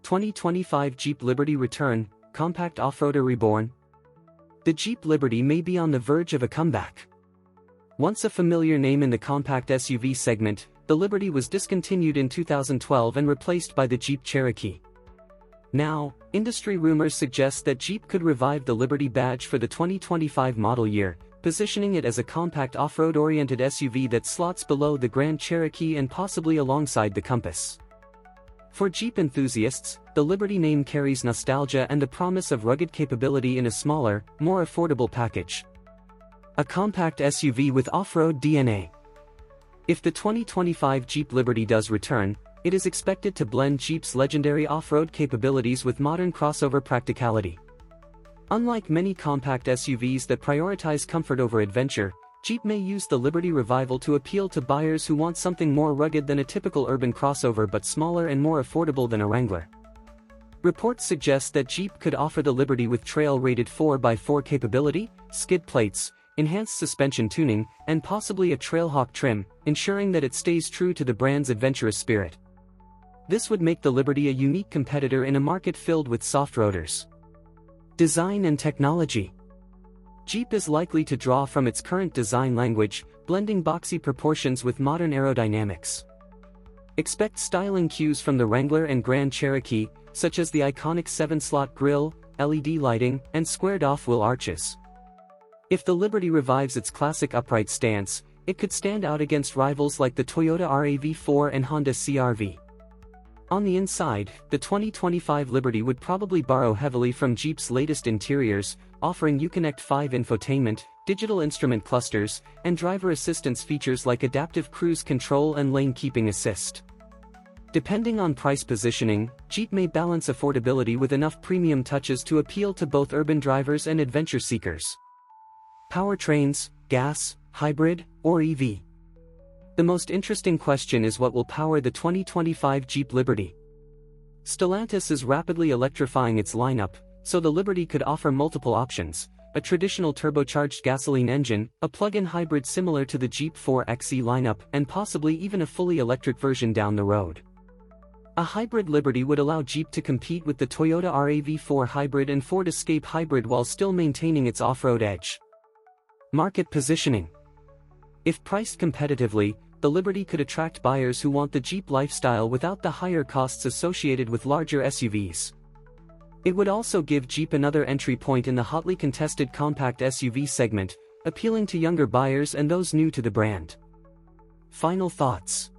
2025 Jeep Liberty Return, Compact Off-Roader Reborn. The Jeep Liberty may be on the verge of a comeback. Once a familiar name in the compact SUV segment, the Liberty was discontinued in 2012 and replaced by the Jeep Cherokee. Now, industry rumors suggest that Jeep could revive the Liberty badge for the 2025 model year, positioning it as a compact off-road-oriented SUV that slots below the Grand Cherokee and possibly alongside the Compass. For Jeep enthusiasts, the Liberty name carries nostalgia and the promise of rugged capability in a smaller, more affordable package. A compact SUV with off-road DNA. If the 2025 Jeep Liberty does return, it is expected to blend Jeep's legendary off-road capabilities with modern crossover practicality. Unlike many compact SUVs that prioritize comfort over adventure, Jeep may use the Liberty revival to appeal to buyers who want something more rugged than a typical urban crossover but smaller and more affordable than a Wrangler. Reports suggest that Jeep could offer the Liberty with trail-rated 4x4 capability, skid plates, enhanced suspension tuning, and possibly a Trailhawk trim, ensuring that it stays true to the brand's adventurous spirit. This would make the Liberty a unique competitor in a market filled with soft-roaders. Design and technology. Jeep is likely to draw from its current design language, blending boxy proportions with modern aerodynamics. Expect styling cues from the Wrangler and Grand Cherokee, such as the iconic 7-slot grille, LED lighting, and squared off-wheel arches. If the Liberty revives its classic upright stance, it could stand out against rivals like the Toyota RAV4 and Honda CR-V. On the inside, the 2025 Liberty would probably borrow heavily from Jeep's latest interiors, offering Uconnect 5 infotainment, digital instrument clusters, and driver assistance features like adaptive cruise control and lane keeping assist. Depending on price positioning, Jeep may balance affordability with enough premium touches to appeal to both urban drivers and adventure seekers. Powertrains, gas, hybrid, or EV? The most interesting question is what will power the 2025 Jeep Liberty. Stellantis is rapidly electrifying its lineup, so the Liberty could offer multiple options: a traditional turbocharged gasoline engine, a plug-in hybrid similar to the Jeep 4xe lineup, and possibly even a fully electric version down the road. A hybrid Liberty would allow Jeep to compete with the Toyota RAV4 Hybrid and Ford Escape Hybrid while still maintaining its off-road edge. Market positioning. If priced competitively, the Liberty could attract buyers who want the Jeep lifestyle without the higher costs associated with larger SUVs. It would also give Jeep another entry point in the hotly contested compact SUV segment, appealing to younger buyers and those new to the brand. Final thoughts.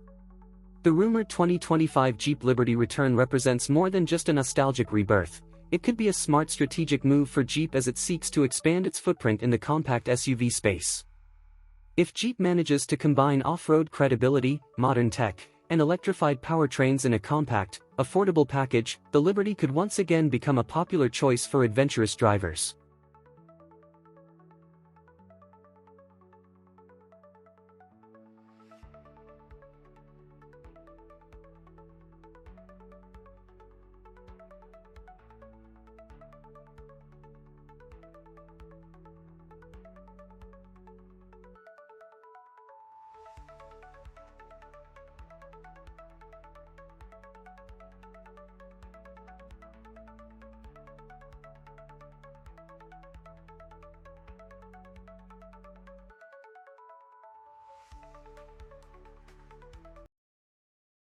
The rumored 2025 Jeep Liberty return represents more than just a nostalgic rebirth. It could be a smart strategic move for Jeep as it seeks to expand its footprint in the compact SUV space. If Jeep manages to combine off-road credibility, modern tech, and electrified powertrains in a compact, affordable package, the Liberty could once again become a popular choice for adventurous drivers.